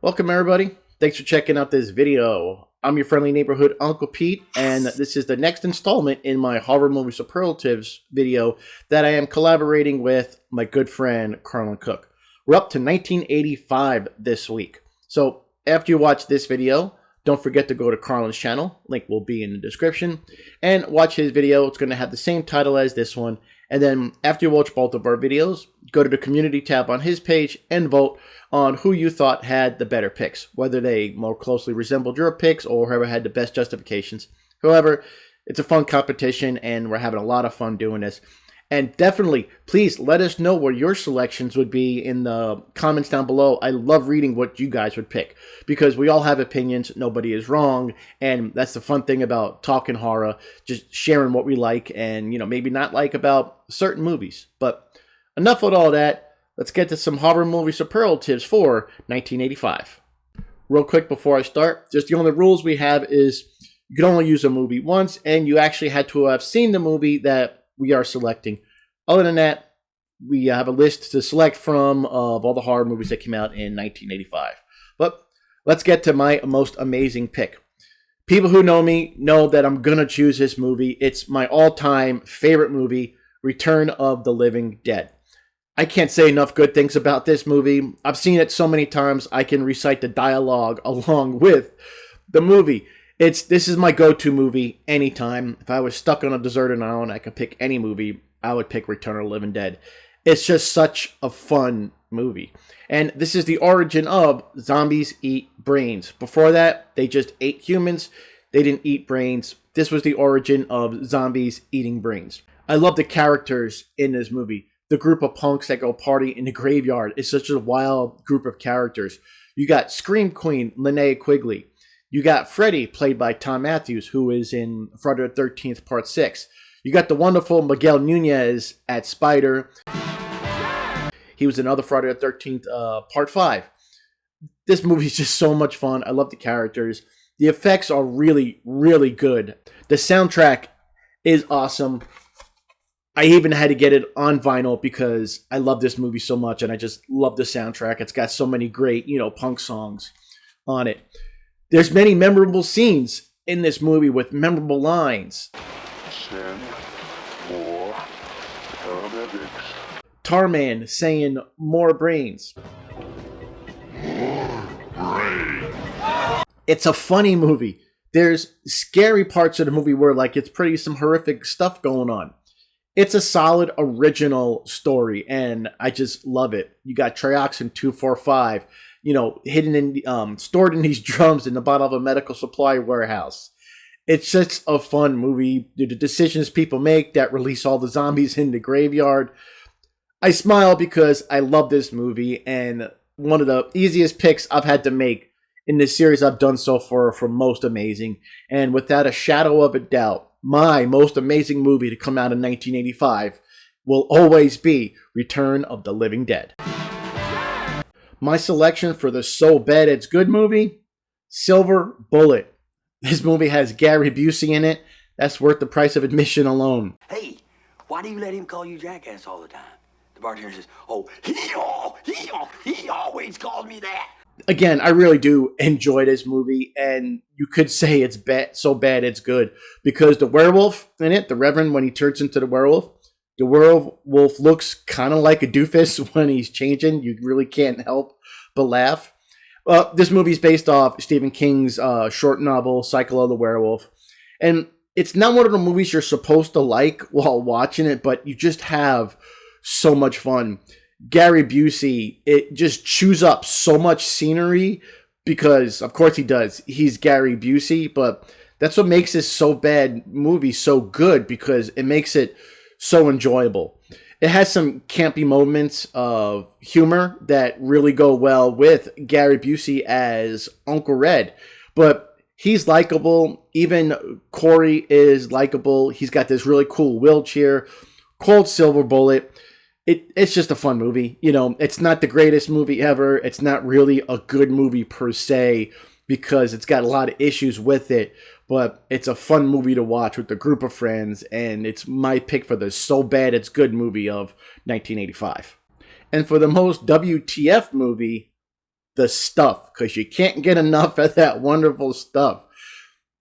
Welcome everybody. Thanks for checking out this video. I'm your friendly neighborhood Uncle Pete, and this is the next installment in my horror movie superlatives video that I am collaborating with my good friend Carlin Cook. We're up to 1985 this week. So after you watch this video, don't forget to go to Carlin's channel. Link will be in the description. And watch his video. It's going to have the same title as this one. And then after you watch both of our videos, go to the community tab on his page and vote on who you thought had the better picks, whether they more closely resembled your picks or whoever had the best justifications. However, it's a fun competition and we're having a lot of fun doing this. And definitely, please let us know what your selections would be in the comments down below. I love reading what you guys would pick because we all have opinions. Nobody is wrong. And that's the fun thing about talking horror, just sharing what we like and, maybe not like about certain movies. But enough with all that. Let's get to some horror movie superlatives for 1985. Real quick before I start, just the only rules we have is you can only use a movie once and you actually had to have seen the movie that we are selecting. Other than that, we have a list to select from of all the horror movies that came out in 1985. But let's get to my most amazing pick. People who know me know that I'm going to choose this movie. It's my all-time favorite movie, Return of the Living Dead. I can't say enough good things about this movie. I've seen it so many times, I can recite the dialogue along with the movie. This is my go-to movie anytime. If I was stuck on a deserted island, I could pick any movie. I would pick Return of the Living Dead. It's just such a fun movie. And this is the origin of zombies eat brains. Before that, they just ate humans. They didn't eat brains. This was the origin of zombies eating brains. I love the characters in this movie. The group of punks that go party in the graveyard is such a wild group of characters. You got Scream Queen, Linnea Quigley. You got Freddy, played by Tom Matthews, who is in Friday the 13th Part 6. You got the wonderful Miguel Nunez at Spider. He was in other Friday the 13th Part 5. This movie is just so much fun. I love the characters. The effects are really, really good. The soundtrack is awesome. I even had to get it on vinyl because I love this movie so much and I just love the soundtrack. It's got so many great, punk songs on it. There's many memorable scenes in this movie with memorable lines. Send more paramedics. Tarman saying more brains. More brains. It's a funny movie. There's scary parts of the movie where it's pretty some horrific stuff going on. It's a solid original story and I just love it. You got Trioxin 245. Hidden in, stored in these drums in the bottom of a medical supply warehouse. It's just a fun movie. The decisions people make that release all the zombies in the graveyard. I smile because I love this movie and one of the easiest picks I've had to make in this series I've done so far for most amazing. And without a shadow of a doubt, my most amazing movie to come out in 1985 will always be Return of the Living Dead. My selection for the So Bad It's Good movie, Silver Bullet. This movie has Gary Busey in it. That's worth the price of admission alone. Hey, why do you let him call you jackass all the time? The bartender says, oh, he always calls me that. Again, I really do enjoy this movie, and you could say it's so bad it's good because the werewolf in it, the Reverend, when he turns into the werewolf looks kind of like a doofus when he's changing. You really can't help but laugh. This movie is based off Stephen King's short novel, Cycle of the Werewolf. And it's not one of the movies you're supposed to like while watching it, but you just have so much fun. Gary Busey, it just chews up so much scenery because, of course he does. He's Gary Busey, but that's what makes this So Bad movie so good because it makes it so enjoyable. It has some campy moments of humor that really go well with Gary Busey as Uncle Red. But he's likable. Even Corey is likable. He's got this really cool wheelchair called Silver Bullet. It's just a fun movie. It's not the greatest movie ever. It's not really a good movie per se because it's got a lot of issues with it. But it's a fun movie to watch with a group of friends, and it's my pick for the So Bad It's Good movie of 1985. And for the most WTF movie, the stuff, because you can't get enough of that wonderful stuff.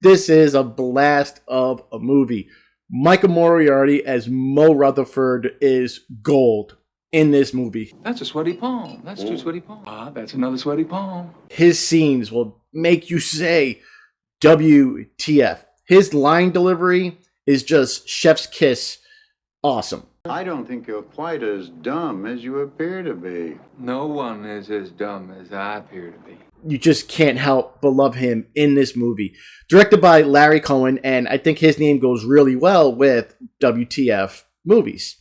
This is a blast of a movie. Michael Moriarty as Mo Rutherford is gold in this movie. That's a sweaty palm. That's two sweaty palms. Ah, that's another sweaty palm. His scenes will make you say, WTF. His line delivery is just chef's kiss awesome. I don't think you're quite as dumb as you appear to be. No one is as dumb as I appear to be. You just can't help but love him in this movie. Directed by Larry Cohen, and I think his name goes really well with WTF movies.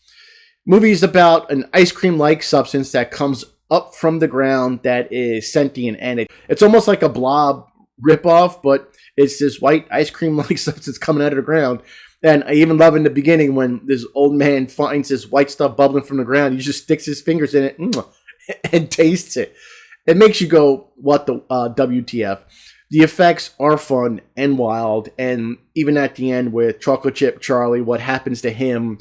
Movies about an ice cream-like substance that comes up from the ground that is sentient, and it's almost like a Blob ripoff, but it's this white ice cream-like substance coming out of the ground. And I even love in the beginning when this old man finds this white stuff bubbling from the ground. He just sticks his fingers in it and tastes it. It makes you go, what the WTF? The effects are fun and wild, and even at the end with Chocolate Chip Charlie, what happens to him,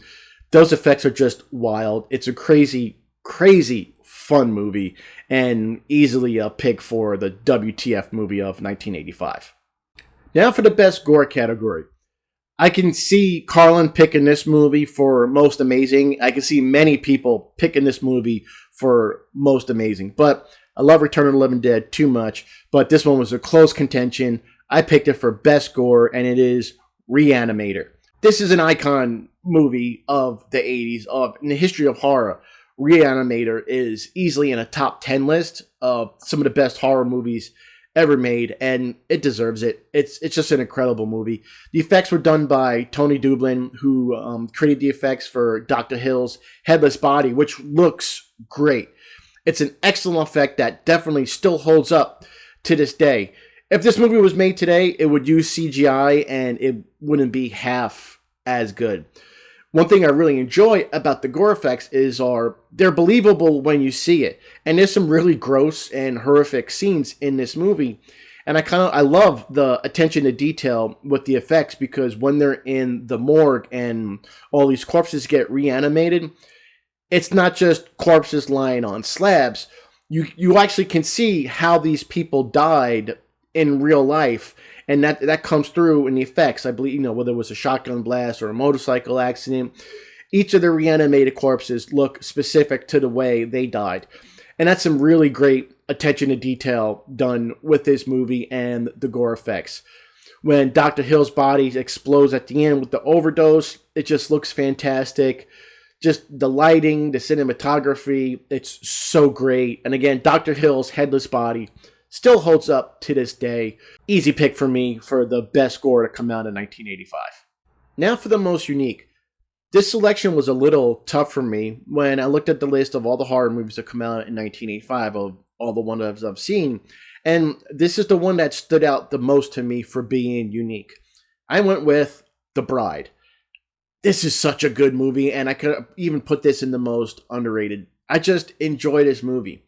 those effects are just wild. It's a crazy, crazy fun movie, and easily a pick for the WTF movie of 1985. Now for the best gore category. I can see Carlin picking this movie for most amazing. I can see many people picking this movie for most amazing, but I love Return of the Living Dead too much, but this one was a close contention. I picked it for best gore, and it is Reanimator. This is an icon movie of the 80s, in the history of horror. Reanimator is easily in a top 10 list of some of the best horror movies ever made, and it deserves it. It's just an incredible movie. The effects were done by Tony Dublin, who created the effects for Dr. Hill's Headless Body, which looks great. It's an excellent effect that definitely still holds up to this day. If this movie was made today, it would use CGI and it wouldn't be half as good. One thing I really enjoy about the gore effects is they're believable when you see it. And there's some really gross and horrific scenes in this movie. And I love the attention to detail with the effects, because when they're in the morgue and all these corpses get reanimated, it's not just corpses lying on slabs. You actually can see how these people died in real life, and that comes through in the effects. I believe, whether it was a shotgun blast or a motorcycle accident, each of the reanimated corpses look specific to the way they died. And that's some really great attention to detail done with this movie and the gore effects. When Dr. Hill's body explodes at the end with the overdose, it just looks fantastic. Just the lighting, the cinematography, it's so great. And again, Dr. Hill's Headless Body still holds up to this day. Easy pick for me for the best gore to come out in 1985. Now for the most unique. This selection was a little tough for me when I looked at the list of all the horror movies that come out in 1985, of all the ones I've seen. And this is the one that stood out the most to me for being unique. I went with The Bride. This is such a good movie, and I could even put this in the most underrated. I just enjoy this movie.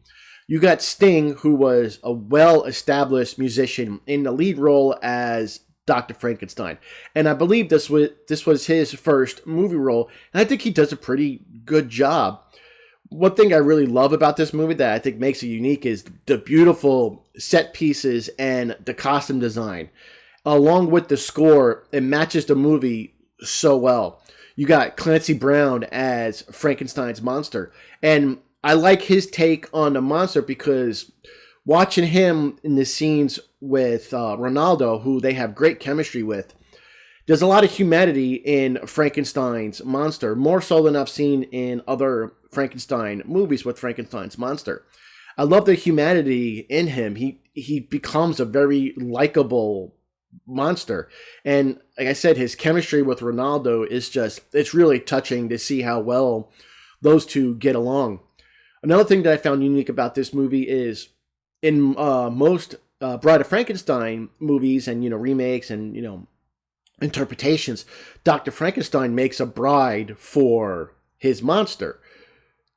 You got Sting, who was a well-established musician, in the lead role as Dr. Frankenstein. And I believe this was his first movie role, and I think he does a pretty good job. One thing I really love about this movie that I think makes it unique is the beautiful set pieces and the costume design. Along with the score, it matches the movie so well. You got Clancy Brown as Frankenstein's monster, and I like his take on the monster because watching him in the scenes with Ronaldo, who they have great chemistry with, there's a lot of humanity in Frankenstein's monster, more so than I've seen in other Frankenstein movies with Frankenstein's monster. I love the humanity in him. He becomes a very likable monster, and like I said, his chemistry with Ronaldo is it's really touching to see how well those two get along. Another thing that I found unique about this movie is in most Bride of Frankenstein movies and remakes and interpretations, Dr. Frankenstein makes a bride for his monster.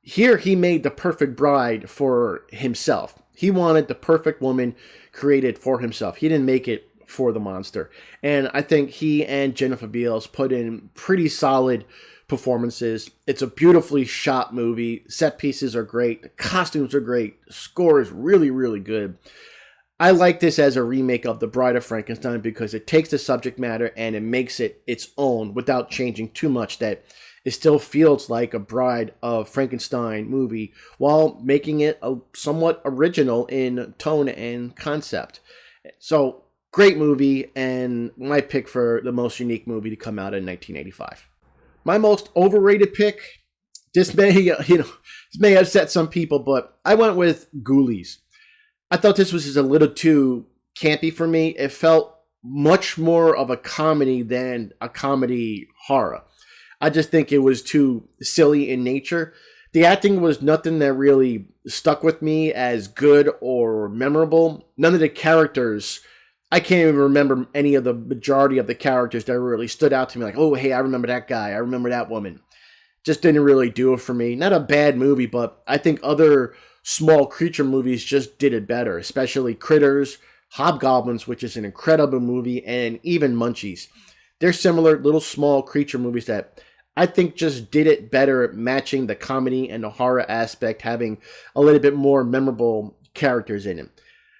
Here he made the perfect bride for himself. He wanted the perfect woman created for himself. He didn't make it for the monster. And I think he and Jennifer Beals put in pretty solid performances. It's a beautifully shot movie. Set pieces are great. The costumes are great. The score is really, really good. I like this as a remake of The Bride of Frankenstein because it takes the subject matter and it makes it its own without changing too much, that it still feels like a Bride of Frankenstein movie while making it a somewhat original in tone and concept. So, great movie, and my pick for the most unique movie to come out in 1985. My most overrated pick, this may upset some people, but I went with Ghoulies. I thought this was just a little too campy for me. It felt much more of a comedy than a comedy horror. I just think it was too silly in nature. The acting was nothing that really stuck with me as good or memorable. None of the characters, I can't even remember any of the majority of the characters that really stood out to me. Like, oh, hey, I remember that guy. I remember that woman. Just didn't really do it for me. Not a bad movie, but I think other small creature movies just did it better, especially Critters, Hobgoblins, which is an incredible movie, and even Munchies. They're similar little small creature movies that I think just did it better at matching the comedy and the horror aspect, having a little bit more memorable characters in it.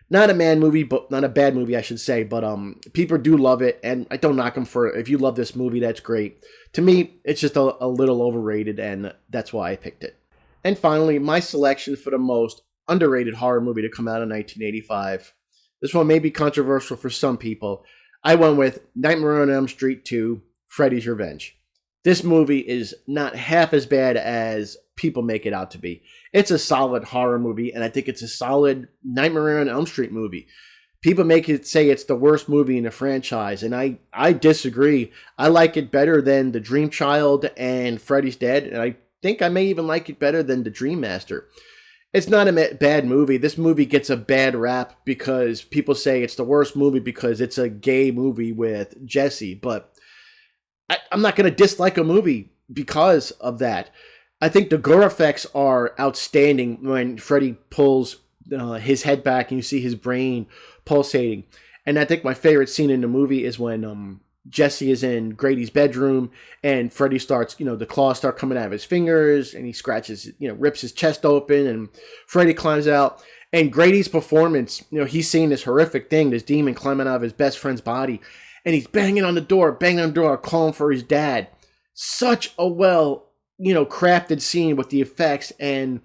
Not a bad movie, I should say, but people do love it, and I don't knock them for it. If you love this movie, that's great. To me, it's just a little overrated, and that's why I picked it. And finally, my selection for the most underrated horror movie to come out in 1985. This one may be controversial for some people. I went with Nightmare on Elm Street 2, Freddy's Revenge. This movie is not half as bad as people make it out to be. It's a solid horror movie, and I think it's a solid Nightmare on Elm Street movie. People make it say it's the worst movie in the franchise, and I disagree. I like it better than The Dream Child and Freddy's Dead, and I think I may even like it better than The Dream Master. It's not a bad movie. This movie gets a bad rap because people say it's the worst movie because it's a gay movie with Jesse, but I'm not going to dislike a movie because of that. I think the gore effects are outstanding when Freddy pulls his head back and you see his brain pulsating. And I think my favorite scene in the movie is when Jesse is in Grady's bedroom and Freddy starts, the claws start coming out of his fingers and he scratches, rips his chest open and Freddy climbs out. And Grady's performance, he's seeing this horrific thing, this demon climbing out of his best friend's body. And he's banging on the door, calling for his dad. Such a crafted scene with the effects, and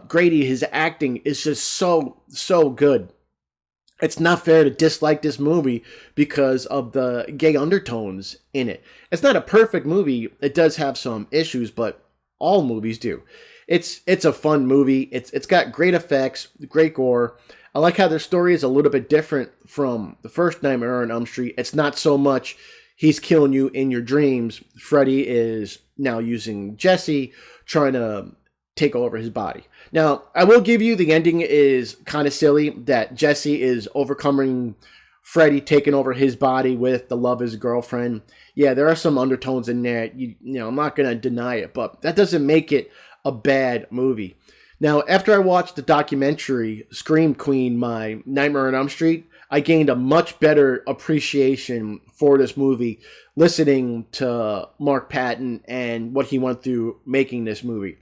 Grady, his acting is just so good. It's not fair to dislike this movie because of the gay undertones in it. It's not a perfect movie. It does have some issues, but all movies do. It's a fun movie. It's got great effects, great gore. I like how their story is a little bit different from the first Nightmare on Elm Street. It's not so much he's killing you in your dreams. Freddy is now using Jesse, trying to take over his body. Now, I will give you the ending is kind of silly, that Jesse is overcoming Freddy, taking over his body with the love of his girlfriend. Yeah, there are some undertones in there. I'm not going to deny it, but that doesn't make it a bad movie. Now, after I watched the documentary Scream Queen, My Nightmare on Elm Street, I gained a much better appreciation for this movie listening to Mark Patton and what he went through making this movie.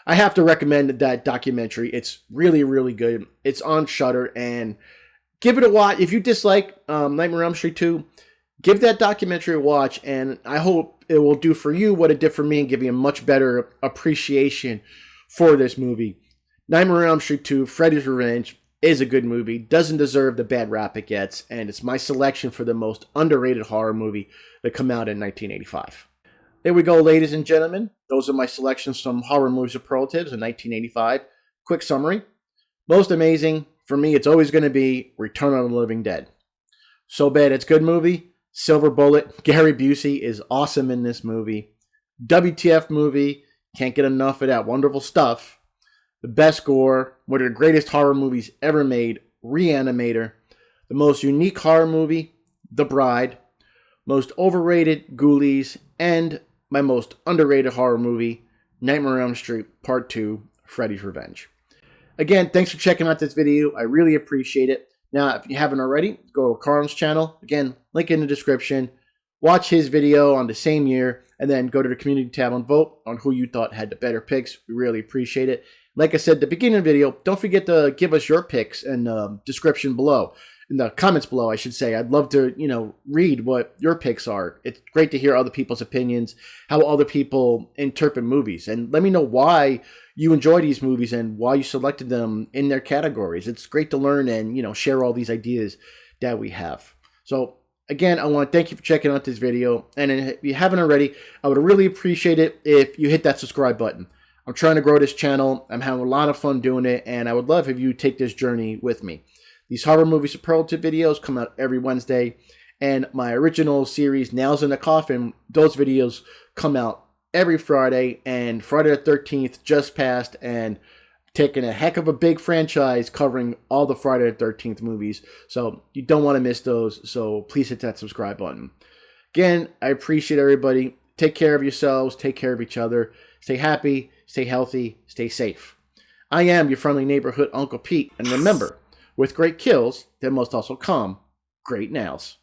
I have to recommend that documentary. It's really, really good. It's on Shudder, and give it a watch. If you dislike Nightmare on Elm Street 2, give that documentary a watch, and I hope it will do for you what it did for me and give you a much better appreciation for this movie. Nightmare on Elm Street 2, Freddys Revenge, is a good movie, doesn't deserve the bad rap it gets, and it's my selection for the most underrated horror movie that come out in 1985. There we go, ladies and gentlemen. Those are my selections from Horror Movie Superlatives in 1985. Quick summary. Most amazing, for me, it's always going to be Return of the Living Dead. So bad it's good movie. Silver Bullet, Gary Busey is awesome in this movie. WTF movie, can't get enough of that wonderful stuff. The best gore, one of the greatest horror movies ever made, Reanimator. The most unique horror movie, The Bride. Most overrated, Ghoulies. And my most underrated horror movie, Nightmare on Elm Street Part 2, Freddy's Revenge. Again, thanks for checking out this video. I really appreciate it. Now, if you haven't already, go to Carl's channel. Again, link in the description. Watch his video on the same year and then go to the community tab and vote on who you thought had the better picks. We really appreciate it. Like I said at the beginning of the video, don't forget to give us your picks in the description below. In the comments below, I should say. I'd love to, read what your picks are. It's great to hear other people's opinions, how other people interpret movies. And let me know why you enjoy these movies and why you selected them in their categories. It's great to learn and, share all these ideas that we have. So, again, I want to thank you for checking out this video. And if you haven't already, I would really appreciate it if you hit that subscribe button. I'm trying to grow this channel. I'm having a lot of fun doing it. And I would love if you take this journey with me. These horror movie superlative videos come out every Wednesday, and my original series, Nails in the Coffin, those videos come out every Friday, and Friday the 13th just passed, and taking a heck of a big franchise covering all the Friday the 13th movies, so you don't want to miss those, so please hit that subscribe button. Again, I appreciate everybody. Take care of yourselves, take care of each other, stay happy, stay healthy, stay safe. I am your friendly neighborhood Uncle Pete, and remember, with great kills, there must also come great nails.